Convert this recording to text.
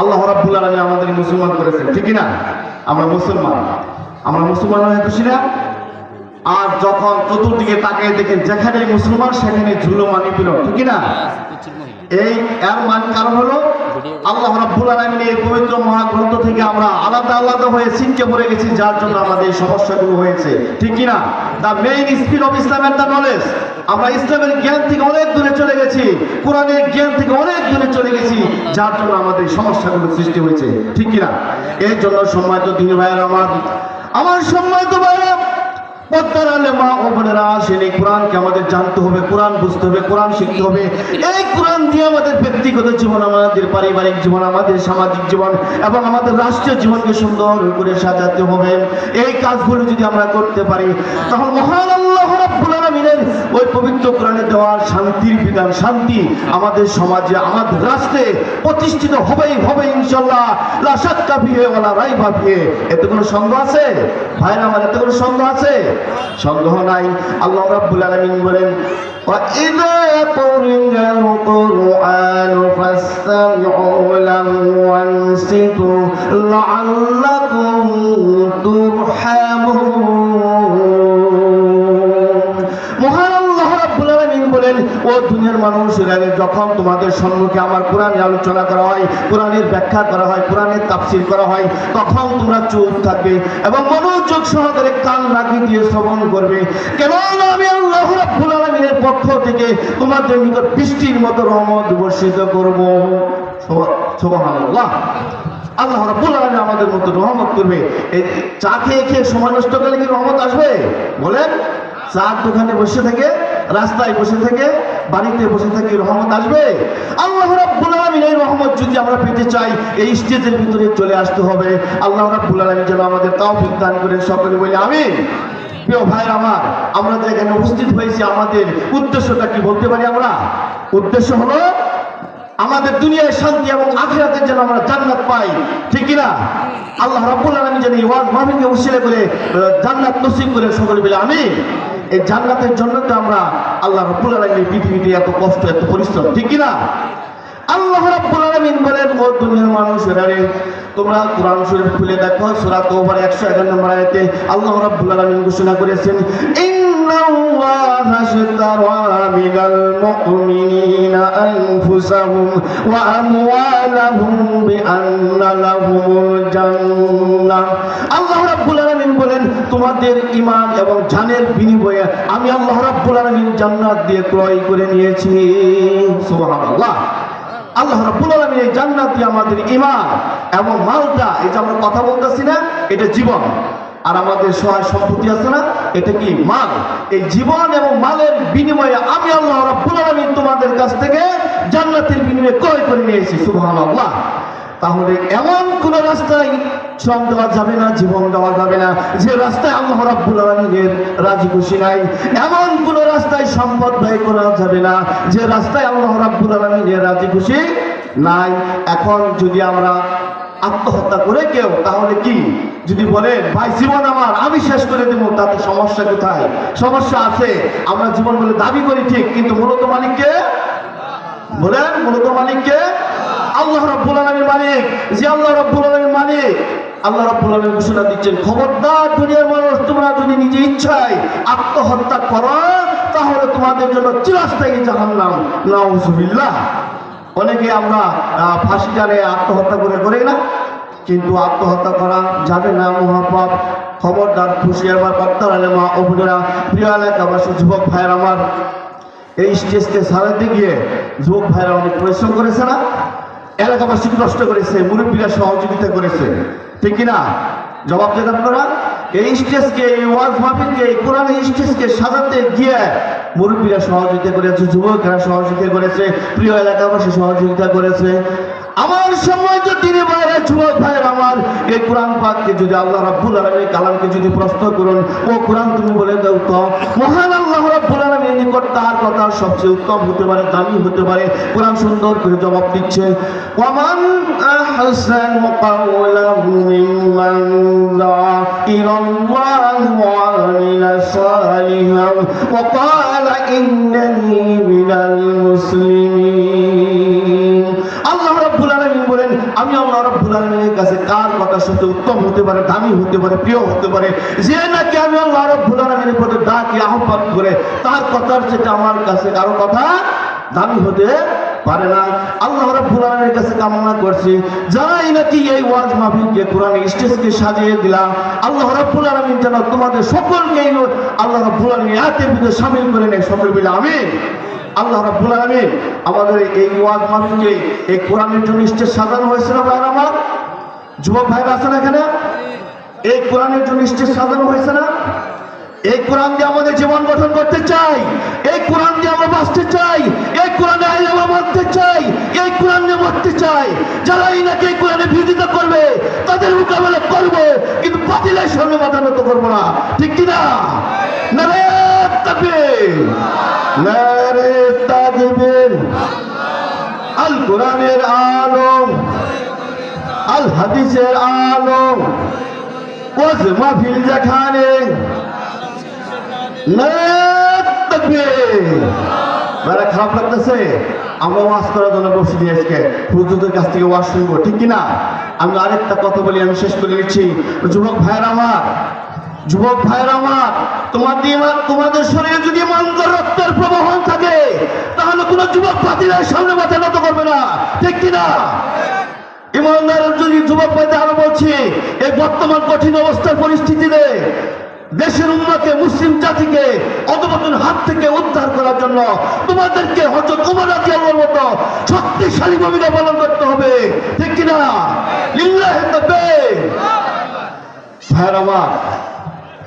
আল্লাহ রাব্বুল আলামিন আমাদের মুসলমান করেছেন, ঠিক না? আমরা মুসলমান হয়ে খুশি না? আর যখন চতুর্দিকে তাকিয়ে দেখেন যেখানে মুসলমান সেখানে জুলুম নিপীড়ন, ঠিক না? এই এর কারণ হলো আল্লাহ রাব্বুল আলামিন এই পবিত্র মহাগ্রন্থ থেকে আমরা আলাদা আলাদা হয়ে ছিটকে পড়ে গেছি, যার জন্য আমাদের এই সমস্যাগুলো হয়েছে, ঠিক না? The main speed of Islam and the knowledge, আমরা ইসলামের জ্ঞান থেকে অনেক দূরে চলে গেছি, কোরআনের জ্ঞান থেকে অনেক দূরে চলে গেছি, যার জন্য আমাদের সমস্যাগুলো সৃষ্টি হয়েছে, ঠিক না? এই জন্য সম্মানিত দিনী ভাইয়েরা, আমার সম্মানিত ভাইয়েরা, পদ্মার আলেমা ও বোনেরা, সেই কোরআনকে আমাদের জানতে হবে, কোরআন বুঝতে হবে, কোরআন শিখতে হবে। এই কোরআন দিয়ে আমাদের ব্যক্তিগত জীবন, আমাদের পারিবারিক জীবন, আমাদের সামাজিক জীবন এবং আমাদের রাষ্ট্রীয় জীবনকে সুন্দর করে সাজাতে হবে। এই কাজগুলো যদি আমরা করতে পারি, তাহলে মহান আল্লাহ রাব্বুল আলামিনের ওই পবিত্র কোরআনে দেওয়া শান্তির বিধান, শান্তি আমাদের সমাজে, আমাদের রাষ্ট্রে প্রতিষ্ঠিত হবেই হবে ইনশাআল্লাহ, লা শাক্কা ফিহি ওয়ালা রাইবা ফিহি। এতে কোনো সন্দেহ আছে ভাইরা আমার? এতে কোনো সন্দেহ আছে? সন্দেহ নাই। আল্লাহ রাব্বুল আলামিন বলেন, ওয়া ইযা কুরিআল কুরআনু ফাসতামিউ লাহু ওয়ানসিতু লাআল্লাকুম তুরহামুন। মহান আল্লাহ রাব্বুল আলামিন বলেন, ও দুনিয়ার মানুষেরা, যখন তোমাদের সম্মুখে আমার কোরআনে আলোচনা করা হয়, কোরআনের ব্যাখ্যা করা হয়, কোরআনের তাফসীর করা হয়, তখন তোমরা চুপ থাকবে এবং মনোযোগ সহকারে কান লাগিয়ে দিয়ে শ্রবণ করবে। কেননা আমি আল্লাহ রাব্বুল আলামিনের পক্ষ থেকে তোমাদের নিকট বৃষ্টির মতো রহমত বর্ষিত করব। সুবহানাল্লাহ। আল্লাহ রাব্বুল আলামিন আমাদের মতো রহমত করবে। এই চা খেয়ে খেয়ে সময় নষ্ট করলে কি রহমত আসবে? বলেন, চার দোকানে বসে থেকে, রাস্তায় বসে থেকে, বাড়িতে বসে থেকে রহমত আসবে? আল্লাহ রাব্বুল আলামিন এই রহমত যদি আমরা পেতে চাই, এই স্টেজের ভিতরে চলে আসতে হবে। আল্লাহ রাব্বুল আলামিন যেন আমাদের তৌফিক দান করেন, সকলে বলি আমিন। প্রিয় ভাই আমার, আমরা যে এখানে উপস্থিত হয়েছি, আমাদের উদ্দেশ্যটা কি বলতে পারি আমরা? উদ্দেশ্য হলো আমাদের দুনিয়ায় শান্তি এবং আখিরাতে যেন আমরা জান্নাত পাই, ঠিক কি না? আল্লাহ রাব্বুল আলামিন যেন এই ওয়াজ মাহফিলকে উসিলা করে জান্নাত নসিব করে, সকলে বলি আমিন। এই জান্নাতের জন্য তো আমরা আল্লাহ রাব্বুল আলামিনের পৃথিবীতে এত কষ্ট, এত পরিশ্রম, ঠিক কি না? আল্লাহ রাব্বুল আলামিন বলেন, ও দুনিয়ার মানুষেরা, তোমরা কোরআন শরীফ খুলে দেখো, সূরা তাওবার 111 নম্বর আয়াতে আল্লাহ রাব্বুল আলামিন ঘোষণা করেছেন, ইন্নাল্লাহা আশতারা মিনাল মুমিনিনা আনফুসাহুম ওয়া আমওয়ালাহুম বিআন্না লাহুমুল জান্নাহ। আল্লাহ রাব্বুল আলামিন বলেন, তোমাদের ঈমান এবং জানের বিনিময়ে আমি আল্লাহ রাব্বুল আলামিন জান্নাত দিয়ে ক্রয় করে নিয়েছি। সুবহানাল্লাহ। আল্লাহ রাব্বুল আলামিন এই জান্নাতি আমাদের ঈমান এবং মালটা, এই যে আমরা কথা বলতেছি না, এটা জীবন, আর আমাদের সহায় সম্পত্তি আছে না, এটা কি মাল। এই জীবন এবং মালের বিনিময়ে আমি আল্লাহ রাব্বুল আলামিন তোমাদের কাছ থেকে জান্নাতের বিনিময়ে ক্রয় করে নিয়েছি। সুবহানাল্লাহ। তাহলে এমন কোন রাস্তায় শ্রম দেওয়া যাবে না, জীবন দেওয়া যাবে না, যে রাস্তায় আল্লাহ রাব্বুল আলামিনের রাজি খুশি নাই। এমন কোন রাস্তায় সম্পদ ব্যয় করা যাবে না, যে রাস্তায় আল্লাহ রাব্বুল আলামিনের রাজি খুশি নাই। এখন যদি আমরা আত্মহত্যা করে কেউ, তাহলে কি যদি বলেন, ভাই জীবন আমার, আমি শেষ করে দেবো, তাতে সমস্যা কোথায়? সমস্যা আছে। আমরা জীবন বলে দাবি করি ঠিক, কিন্তু মূলত মালিককে বলেন, মূলত মালিককে আল্লাহ রাব্বুল আলামিন মালিক। যে আল্লাহ রাব্বুল আলামিন মালিক, আল্লাহ রাব্বুল আলামিন ঘোষণা দিচ্ছেন, খবরদার দুনিয়ার মানুষ, তোমরা যদি নিজে ইচ্ছায় আত্মহত্যা করো, তাহলে তোমাদের জন্য চিরস্থায়ী জাহান্নাম। নাউজুবিল্লাহ। অনেকে আমরা ফাঁসি টানে আত্মহত্যা করে না, কিন্তু আত্মহত্যা করা যাবে না, মহাপাপ। খবরদার, খুশিয়ার বা পদ্মার আলেমা ও বোনেরা, প্রিয় এলাকাবাসী, যুবক ভাইয়ের আমার, এই স্টেজকে সারাতে গিয়ে যুবক ভাইরা অনেক পরিশ্রম করেছে না? এলাকাবাসী কষ্ট করেছে, মুরব্বীরা সহযোগিতা করেছে, ঠিক কিনা? জবাব দেন আপনারা। এই স্টেজকে, এই ওয়াজ মাহফিলকে, এই কোরআনের স্টেজকে সাজাতে গিয়ে মুরব্বীরা সহযোগিতা করেছে, যুবকেরা সহযোগিতা করেছে, প্রিয় এলাকাবাসী সহযোগিতা করেছে। আমার সম্মানিত দিনী ভাইরা, যুবক ভাইয়ের আমার, এই কোরআন পাককে যদি আল্লাহ রাব্বুল আলামিন কালামকে যদি প্রশ্ন করুন, ও কোরআন তুমি বলে দাও তো, মহান আল্লাহ রাব্বুল আলামিনের নিকট তার কথা সবচেয়ে উত্তম হতে পারে, দামি হতে পারে। কোরআন সুন্দর করে জবাব দিচ্ছে, ওয়ামান আহসানু কাওলান মিম্মান দাআ ইলাল্লাহি ওয়া আমিলা সালিহান ওয়া ক্বালা ইন্নানি মিনাল মুসলিমিন। আল্লাহ রাব্বুল আলামিন বলেন, আমি আল্লাহ রাব্বুল আলামিনের কাছে কার কথা শুনতে উত্তম হতে পারে, দামি হতে পারে, প্রিয় হতে পারে, যে নাকি আমি আল্লাহ রাব্বুল আলামিনের প্রতি ডাকি আহ্বান করে তার কথার চেয়ে আমার কাছে কারো কথা দামি হতে পারে না। আল্লাহ রাব্বুল আলামিনের কাছে কামনা করছি যারাই নাকি এই ওয়াজ মাহফিলকে কোরআন স্টেজকে সাজিয়ে দিলাম, আল্লাহ রাব্বুল আলামিন যেন তোমাদের সকলকে আল্লাহ রাব্বুল আলামিন এর ভিতরে শামিল করে নেয়, সকল বলে আমিন। আল্লাহ রাব্বুল আলামিন আমাদের এই ওয়াজ মাহফিলকে এই কোরআনের জন্য স্টেজ সাজানো হয়েছিল। ভাইরা আমার, যুবক ভাইরা আছেন এখানে, এই কোরআনের জন্য স্টেজ সাজানো হয়েছে না? এই কোরআন দিয়ে আমাদের জীবন গঠন করতে চাই, এই কোরআন দিয়ে আমরা বাঁচতে চাই, এই কোরআনে আইন আমরা মানতে চাই, এই কোরআন নিয়ে মরতে চাই। যারা এই নাকি এই কোরআনে বিরোধিতা করবে তাদের মোকাবেলা করবো, কিন্তু বাতিলের সামনে মাথা নত করবো না, ঠিক কিনা? নারে তাকবীর, নারে তাকবীর। আল কোরআনের আলম, আল হাদিসের আলম, ওয়াজ মাহফিল যেখানে, বেড়া খারাপ লাগতেছে। আমরা ওয়াজ করার জন্য বসে দিয়ে আজকে হুজুরদের কাছ থেকে ওয়াজ শুনবো, ঠিক কিনা? আমি আরেকটা কথা বলি, আমি শেষ করে নিচ্ছি। যুবক ভাইয়ের আমার, যুবক ভাইয়ের আমার, তোমাদের শরীরে যদি ইমানদার রক্তের প্রবাহন থাকে তাহলে কোন যুবক বাতিলের সামনে মাথা নত করবে না, ঠিক কিনা? ইমানদার যদি যুবক ভাইদের আরো বলছি, এই বর্তমান কঠিন অবস্থার পরিস্থিতিতে দেশের উম্মাকে, মুসলিম জাতিকে অধঃপতনের হাত থেকে উদ্ধার করার জন্য তোমাদেরকে হযরত ওমর রাদিয়াল্লাহু মতো শক্তিশালী ভূমিকা পালন করতে হবে, ঠিক কিনা? লিল্লাহি তাকবীর। ভাইরা আমার,